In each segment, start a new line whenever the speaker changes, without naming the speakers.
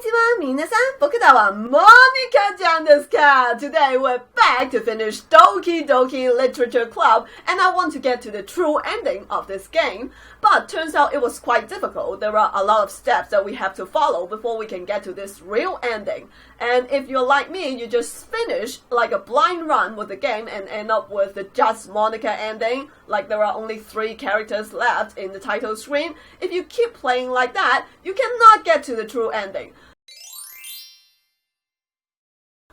Konnichiwa, minasan. Boku wa Monika chan desu ka? Today we're back to finish Doki Doki Literature Club, and I want to get to the true ending of this game. But turns out it was quite difficult. There are a lot of steps that we have to follow before we can get to this real ending. And if you're like me, you just finish like a blind run with the game and end up with the just Monika ending, like there are only 3 characters left in the title screen. If you keep playing like that, you cannot get to the true ending.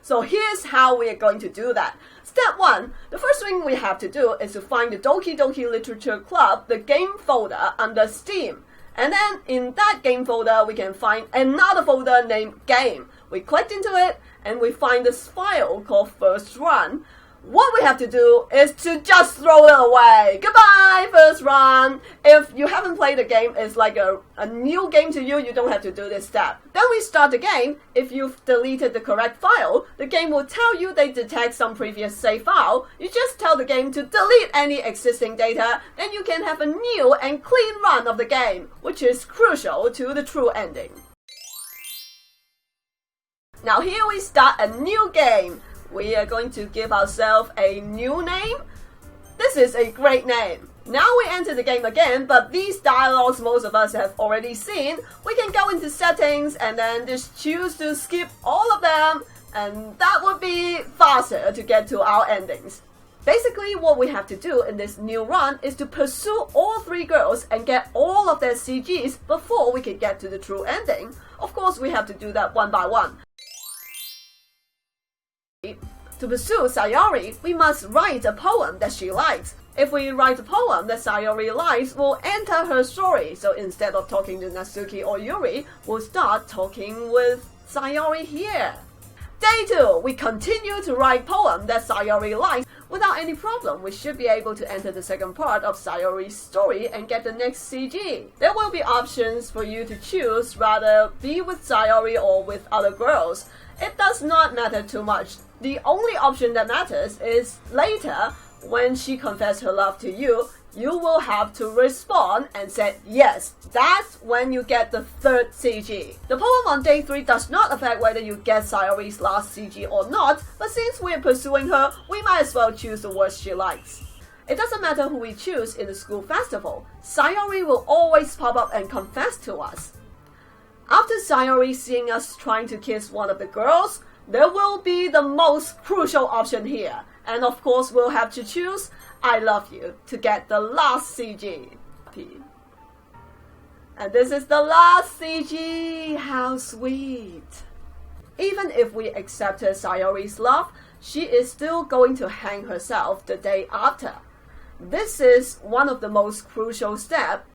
So here's how we are going to do that. Step 1. The first thing we have to do is to find the Doki Doki Literature Club, the game folder under Steam. And then in that game folder, we can find another folder named Game. We clicked into it and we find this file called First Run. What we have to do is to just throw it away. Goodbye, First Run. If you haven't played the game, it's like a new game to you. You don't have to do this step. Then we start the game. If you've deleted the correct file, the game will tell you they detect some previous save file. You just tell the game to delete any existing data. Then you can have a new and clean run of the game, which is crucial to the true ending. Now here we start a new game. We are going to give ourselves a new name. This is a great name. Now we enter the game again, but these dialogues most of us have already seen. We can go into settings and then just choose to skip all of them, and that would be faster to get to our endings. Basically, what we have to do in this new run is to pursue all 3 girls and get all of their CGs before we can get to the true ending. Of course, we have to do that one by one. To pursue Sayori, we must write a poem that she likes. If we write a poem that Sayori likes, we'll enter her story. So instead of talking to Natsuki or Yuri, we'll start talking with Sayori here. Day 2, we continue to write poem that Sayori likes. Without any problem, we should be able to enter the second part of Sayori's story and get the next CG. There will be options for you to choose, rather be with Sayori or with other girls. It does not matter too much. The only option that matters is later, when she confesses her love to you, you will have to respond and say yes. That's when you get the 3rd CG. The poem on day 3 does not affect whether you get Sayori's last CG or not, but since we're pursuing her, we might as well choose the words she likes. It doesn't matter who we choose in the school festival. Sayori will always pop up and confess to us. After Sayori seeing us trying to kiss one of the girls, there will be the most crucial option here. And of course, we'll have to choose I love you to get the last CG. And this is the last CG. How sweet. Even if we accepted Sayori's love, she is still going to hang herself the day after. This is one of the most crucial steps.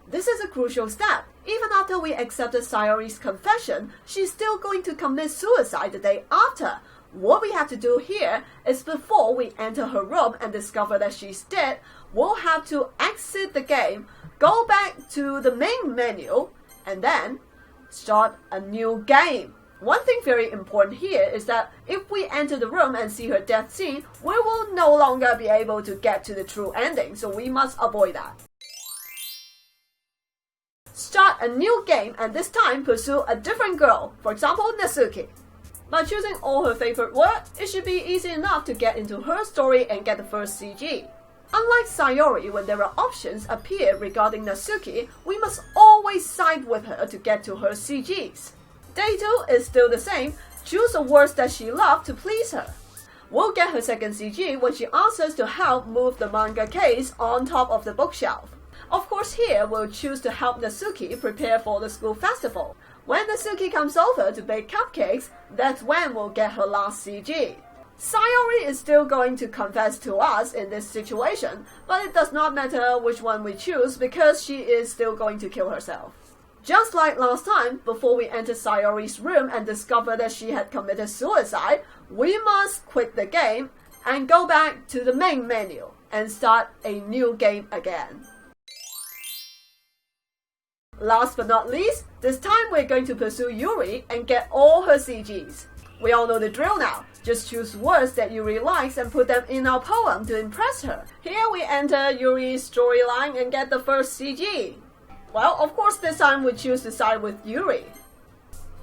This is a crucial step. Even after we accepted Sayori's confession, she's still going to commit suicide the day after. What we have to do here is before we enter her room and discover that she's dead, we'll have to exit the game, go back to the main menu, and then start a new game. One thing very important here is that if we enter the room and see her death scene, we will no longer be able to get to the true ending, so we must avoid that. Start a new game and this time pursue a different girl, for example Natsuki. By choosing all her favorite words, it should be easy enough to get into her story and get the first CG. Unlike Sayori, when there are options appear regarding Natsuki, we must always side with her to get to her CGs. Day 2 is still the same. Choose the words that she loved to please her. We'll get her second CG when she asks us to help move the manga case on top of the bookshelf. Of course, here we'll choose to help Natsuki prepare for the school festival. When Natsuki comes over to bake cupcakes, that's when we'll get her last CG. Sayori is still going to confess to us in this situation, but it does not matter which one we choose because she is still going to kill herself. Just like last time, before we enter Sayori's room and discover that she had committed suicide, we must quit the game and go back to the main menu and start a new game again. Last but not least, this time we're going to pursue Yuri and get all her CGs. We all know the drill now. Just choose words that Yuri likes and put them in our poem to impress her. Here we enter Yuri's storyline and get the first CG. Well, of course this time we choose to side with Yuri.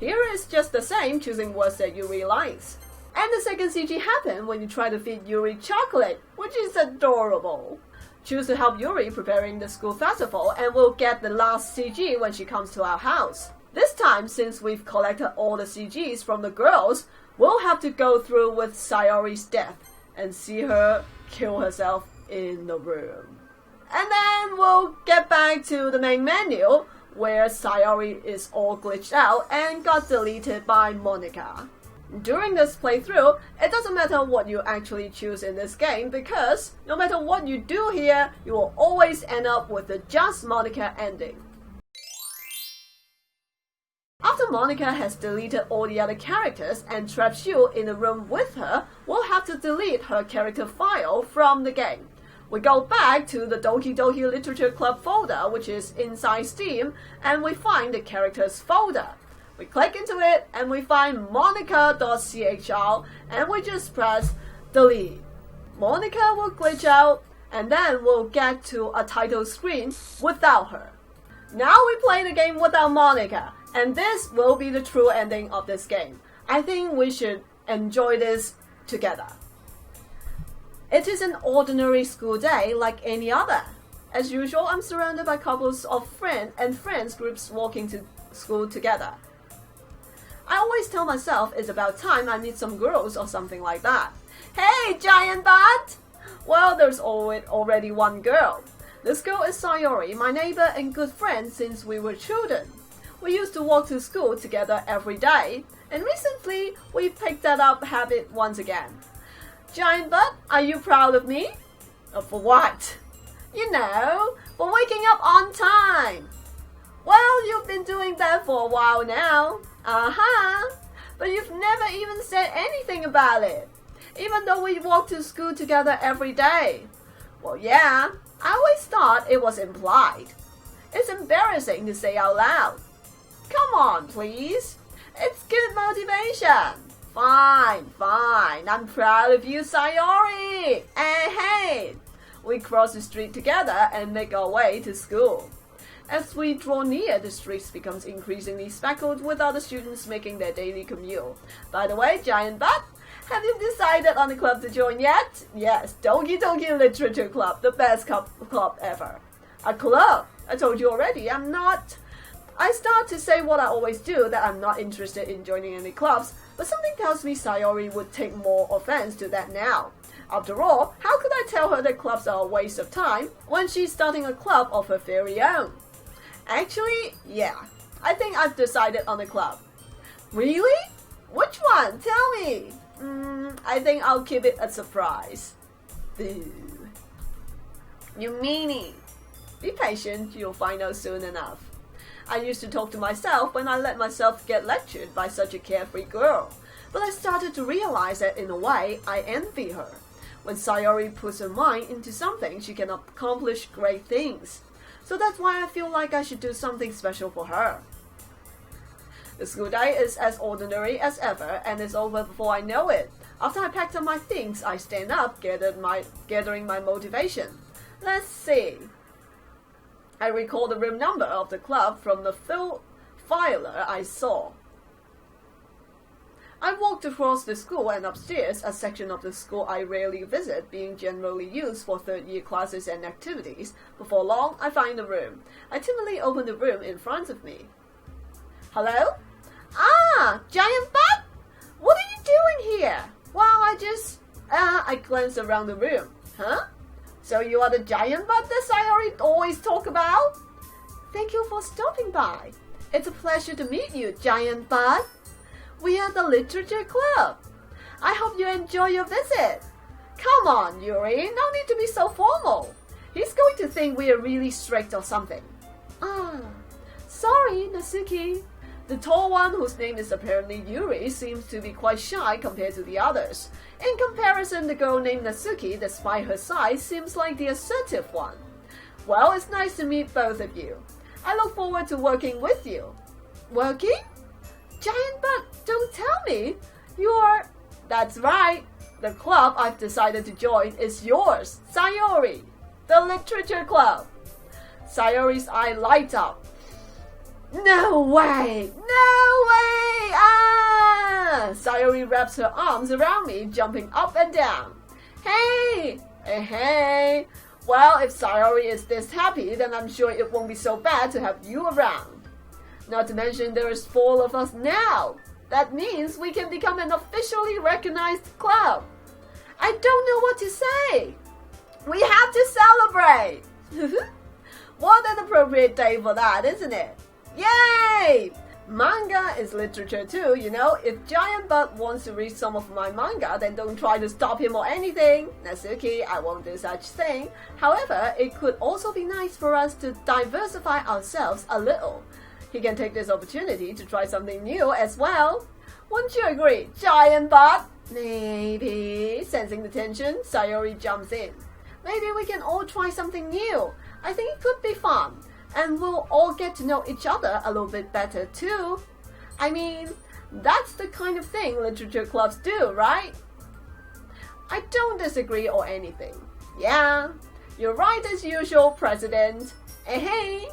Here is just the same, choosing words that Yuri likes. And the second CG happens when you try to feed Yuri chocolate, which is adorable. Choose to help Yuri preparing the school festival, and we'll get the last CG when she comes to our house. This time, since we've collected all the CGs from the girls, we'll have to go through with Sayori's death and see her kill herself in the room. And then we'll get back to the main menu, where Sayori is all glitched out and got deleted by Monika. During this playthrough, it doesn't matter what you actually choose in this game, because no matter what you do here, you will always end up with the just Monika ending. After Monika has deleted all the other characters and traps you in a room with her, we'll have to delete her character file from the game. We go back to the Doki Doki Literature Club folder, which is inside Steam, and we find the characters folder. We click into it and we find monica.chr and we just press delete. Monika will glitch out and then we'll get to a title screen without her. Now we play the game without Monika, and this will be the true ending of this game. I think we should enjoy this together. It is an ordinary school day like any other. As usual, I'm surrounded by couples of friends groups walking to school together. I always tell myself it's about time I meet some girls or something like that. Hey, giant butt! Well, there's already one girl. This girl is Sayori, my neighbor and good friend since we were children. We used to walk to school together every day, and recently we picked that up habit once again. Giant butt, are you proud of me? For what? You know, for waking up on time. Well, you've been doing that for a while now. But you've never even said anything about it, even though we walk to school together every day. Well, yeah, I always thought it was implied. It's embarrassing to say out loud. Come on, please. It's good motivation. Fine, I'm proud of you, Sayori. And hey, we cross the street together and make our way to school. As we draw near, the streets becomes increasingly speckled with other students making their daily commute. By the way, giant butt, have you decided on a club to join yet? Yes, Doki Doki Literature Club, the best club ever. A club? I told you already, I'm not. I start to say what I always do, that I'm not interested in joining any clubs, but something tells me Sayori would take more offense to that now. After all, how could I tell her that clubs are a waste of time when she's starting a club of her very own? Actually, yeah, I think I've decided on a club. Really? Which one? Tell me. I think I'll keep it a surprise. Boo. You meanie. Be patient, you'll find out soon enough. I used to talk to myself when I let myself get lectured by such a carefree girl, but I started to realize that in a way I envy her. When Sayori puts her mind into something, she can accomplish great things. So that's why I feel like I should do something special for her. The school day is as ordinary as ever and is over before I know it. After I packed up my things, I stand up, gathering my motivation. Let's see. I recall the room number of the club from the filer I saw. I walked across the school and upstairs, a section of the school I rarely visit, being generally used for third-year classes and activities. Before long, I find the room. I timidly open the room in front of me. Hello? Ah, giant butt! What are you doing here? Well, I glanced around the room. Huh? So you are the giant butt that Sayori always talk about? Thank you for stopping by. It's a pleasure to meet you, giant butt. We are the Literature Club. I hope you enjoy your visit. Come on, Yuri, no need to be so formal. He's going to think we are really strict or something. Sorry, Natsuki. The tall one, whose name is apparently Yuri, seems to be quite shy compared to the others. In comparison, the girl named Natsuki, despite her size, seems like the assertive one. Well, it's nice to meet both of you. I look forward to working with you. Working? Giant butt, don't tell me. You're... That's right. The club I've decided to join is yours, Sayori. The Literature Club. Sayori's eye lights up. No way! No way! Ah! Sayori wraps her arms around me, jumping up and down. Hey! Hey, hey! Well, if Sayori is this happy, then I'm sure it won't be so bad to have you around. Not to mention there is 4 of us now. That means we can become an officially recognized club. I don't know what to say. We have to celebrate. What an appropriate day for that, isn't it? Yay! Manga is literature too, you know. If Giant Butt wants to read some of my manga, then don't try to stop him or anything. Natsuki, I won't do such thing. However, it could also be nice for us to diversify ourselves a little. He can take this opportunity to try something new as well. Wouldn't you agree, Giant Butt? Maybe. Sensing the tension, Sayori jumps in. Maybe we can all try something new. I think it could be fun. And we'll all get to know each other a little bit better too. I mean, that's the kind of thing literature clubs do, right? I don't disagree or anything. Yeah, you're right as usual, President. Hey,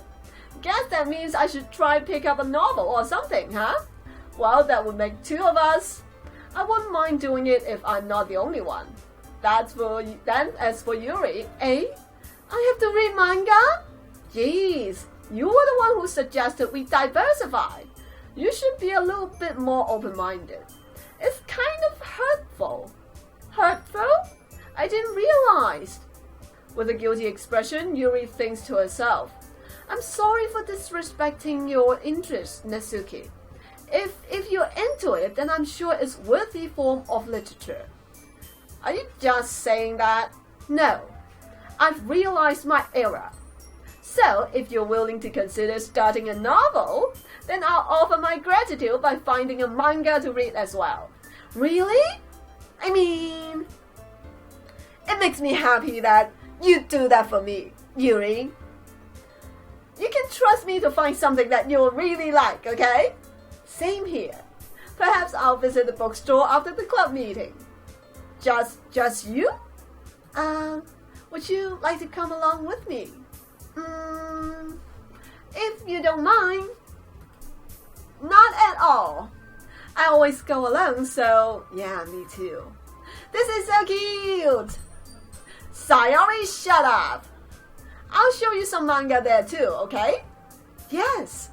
guess that means I should try pick up a novel or something, huh? Well, that would make 2 of us. I wouldn't mind doing it if I'm not the only one. Then, as for Yuri, I have to read manga? Jeez, you were the one who suggested we diversify. You should be a little bit more open-minded. It's kind of hurtful. Hurtful? I didn't realize. With a guilty expression, Yuri thinks to herself, I'm sorry for disrespecting your interest, Natsuki. If you're into it, then I'm sure it's worthy form of literature. Are you just saying that? No. I've realized my error. So, if you're willing to consider starting a novel, then I'll offer my gratitude by finding a manga to read as well. Really? I mean, it makes me happy that you do that for me, Yuri. You can trust me to find something that you'll really like, okay? Same here. Perhaps I'll visit the bookstore after the club meeting. Just you? Would you like to come along with me? If you don't mind. Not at all. I always go alone, so yeah, me too. This is so cute. Sayori, shut up. I'll show you some manga there too, okay? Yes.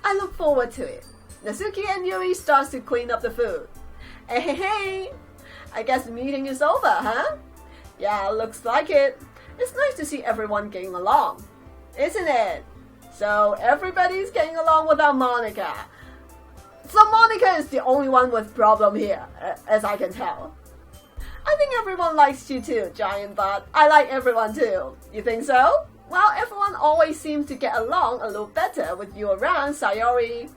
I look forward to it. Natsuki and Yuri starts to clean up the food. Hey, I guess the meeting is over, huh? Yeah, looks like it. It's nice to see everyone getting along, isn't it? So everybody's getting along without Monika. So Monika is the only one with problem here, as I can tell. I think everyone likes you too, Giant Butt. I like everyone too. You think so? Well, everyone always seems to get along a little better with you around, Sayori.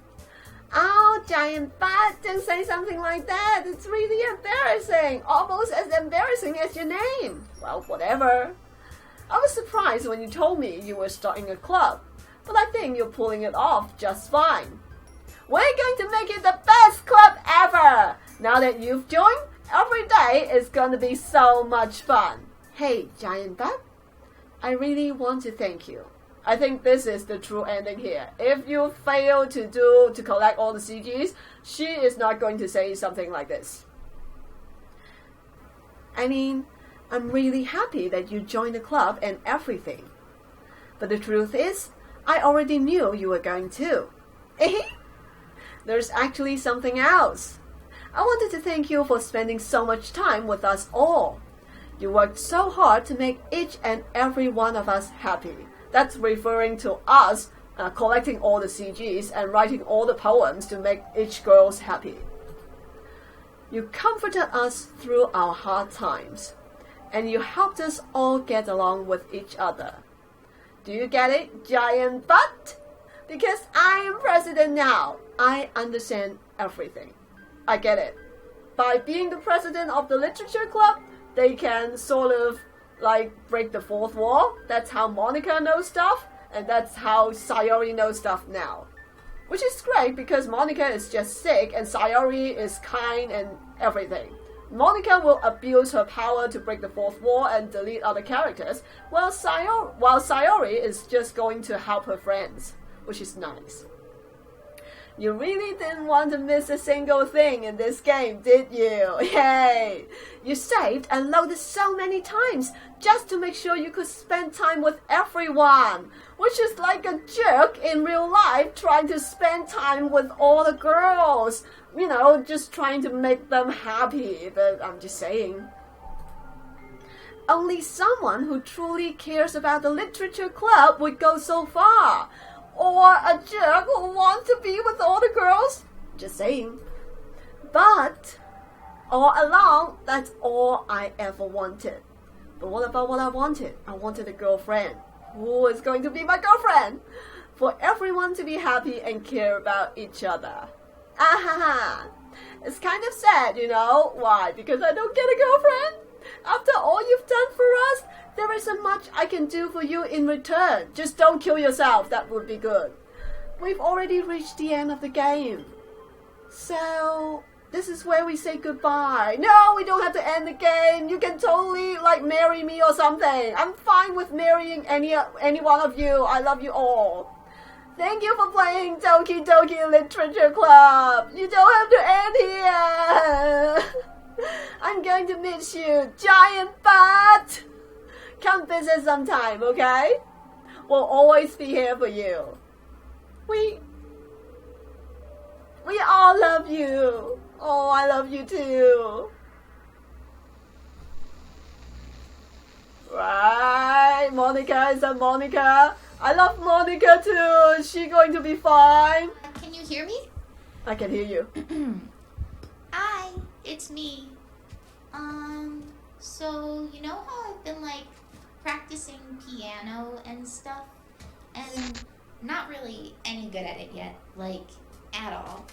Oh, Giant Butt, don't say something like that. It's really embarrassing. Almost as embarrassing as your name. Well, whatever. I was surprised when you told me you were starting a club, but I think you're pulling it off just fine. We're going to make it the best club ever! Now that you've joined, every day is going to be so much fun. Hey, Giant Butt, I really want to thank you. I think this is the true ending here. If you fail to collect all the CGs, she is not going to say something like this. I mean, I'm really happy that you joined the club and everything. But the truth is, I already knew you were going to. There's actually something else. I wanted to thank you for spending so much time with us all. You worked so hard to make each and every one of us happy. That's referring to us collecting all the CGs and writing all the poems to make each girl happy. You comforted us through our hard times, and you helped us all get along with each other. Do you get it, Giant Butt? Because I am president now, I understand everything. I get it. By being the president of the literature club, they can sort of like break the fourth wall. That's how Monika knows stuff, and that's how Sayori knows stuff now. Which is great because Monika is just sick and Sayori is kind and everything. Monika will abuse her power to break the fourth wall and delete other characters, while Sayori is just going to help her friends. which is nice. You really didn't want to miss a single thing in this game, did you? Yay! You saved and loaded so many times just to make sure you could spend time with everyone, which is like a jerk in real life trying to spend time with all the girls. You know, just trying to make them happy, but I'm just saying. Only someone who truly cares about the literature club would go so far. Or a jerk who wants to be with all the girls. Just saying. But all along, that's all I ever wanted. But what about what I wanted? I wanted a girlfriend. Who is going to be my girlfriend? For everyone to be happy and care about each other. Ahaha. It's kind of sad, you know. Why? Because I don't get a girlfriend? After all you've done for us, there isn't much I can do for you in return. Just don't kill yourself, that would be good. We've already reached the end of the game. So, this is where we say goodbye. No, we don't have to end the game. You can totally, marry me or something. I'm fine with marrying any one of you. I love you all. Thank you for playing Doki Doki Literature Club. You don't have to end here. I'm going to miss you, giant butt. Come visit sometime, okay? We'll always be here for you. We all love you. Oh, I love you too. Right, Monika, is that Monika? I love Monika too. Is she going to be fine?
Can you hear me?
I can hear you.
Hi, it's me. So you know how I've been practicing piano and stuff, and not really any good at it yet, at all.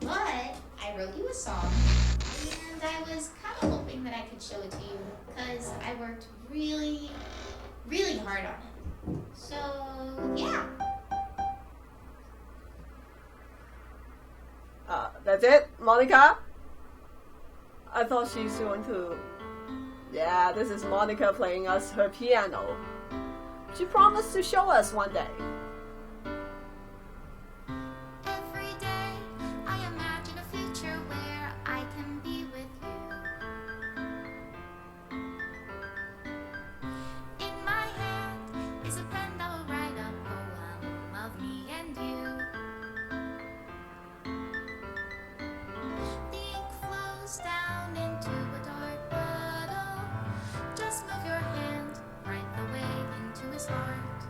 But I wrote you a song, and I was kind of hoping that I could show it to you, because I worked really, really hard on it. So, yeah.
That's it, Monika? I thought she's going to... Yeah, this is Monika playing us her piano. She promised to show us one day.
Every day I imagine a future where I can be with you. In my hand is a pen that will write a poem of me and you. The ink flows down into a dark bottle. Just move your hand right the way into his heart.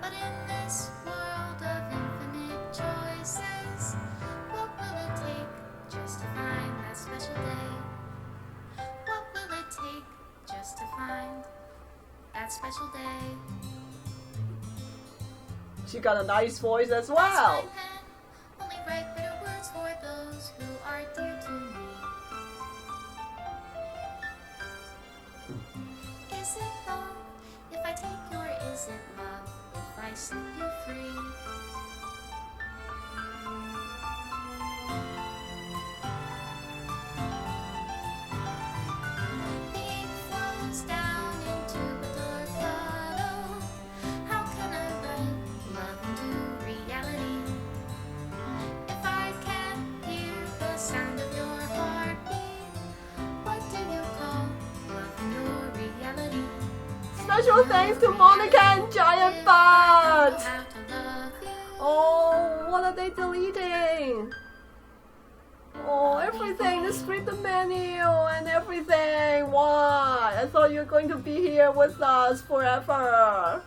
But in this world of infinite choices, what will it take just to find that special day? What will it take just to find that special day?
She got a nice voice as well.
My pen only write bitter words for those who are dear to me. Is it love if I take your is it love if I set you free? The ink flows down into a dark bottle. How can I write love into reality? If I can't hear the sound of your heartbeat, what do you call love in your reality?
Special thanks to Monika and Giant Butt.
How to love you.
Oh, what are they deleting? Oh, everything, the script menu and everything. Why? I thought you were going to be here with us forever.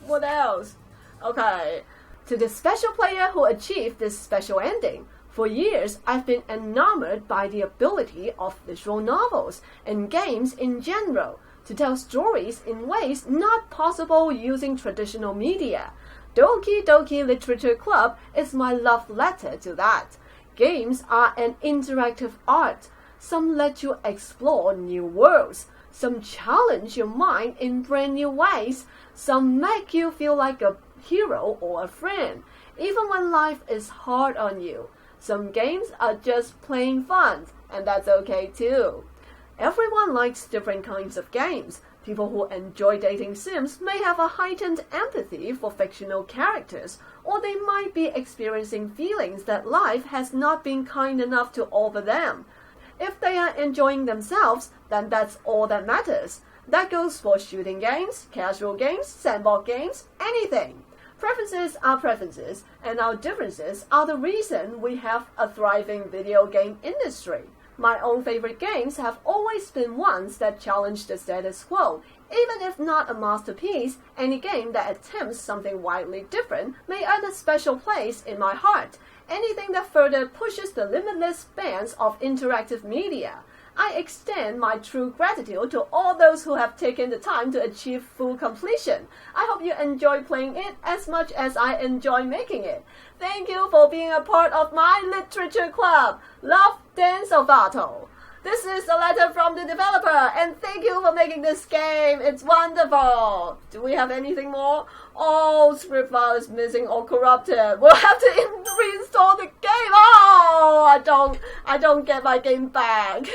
What else? Okay, to the special player who achieved this special ending. For years, I've been enamored by the ability of visual novels and games in general to tell stories in ways not possible using traditional media. Doki Doki Literature Club is my love letter to that. Games are an interactive art. Some let you explore new worlds. Some challenge your mind in brand new ways. Some make you feel like a hero or a friend, even when life is hard on you. Some games are just plain fun, and that's okay too. Everyone likes different kinds of games. People who enjoy dating sims may have a heightened empathy for fictional characters, or they might be experiencing feelings that life has not been kind enough to offer them. If they are enjoying themselves, then that's all that matters. That goes for shooting games, casual games, sandbox games, anything. Preferences are preferences, and our differences are the reason we have a thriving video game industry. My own favorite games have always been ones that challenge the status quo. Even if not a masterpiece, any game that attempts something widely different may earn a special place in my heart. Anything that further pushes the limitless bands of interactive media. I extend my true gratitude to all those who have taken the time to achieve full completion. I hope you enjoy playing it as much as I enjoy making it. Thank you for being a part of my literature club. Love, Dan Salvato. This is a letter from the developer, and thank you for making this game. It's wonderful. Do we have anything more? Oh, script file is missing or corrupted. We'll have to reinstall the game. Oh, I don't get my game back.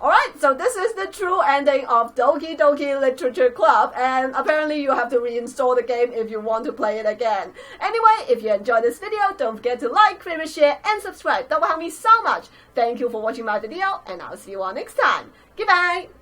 Alright, so this is the true ending of Doki Doki Literature Club, and apparently you have to reinstall the game if you want to play it again. Anyway, if you enjoyed this video, don't forget to like, favorite, share, and subscribe. That will help me so much. Thank you for watching my video, and I'll see you all next time. Goodbye!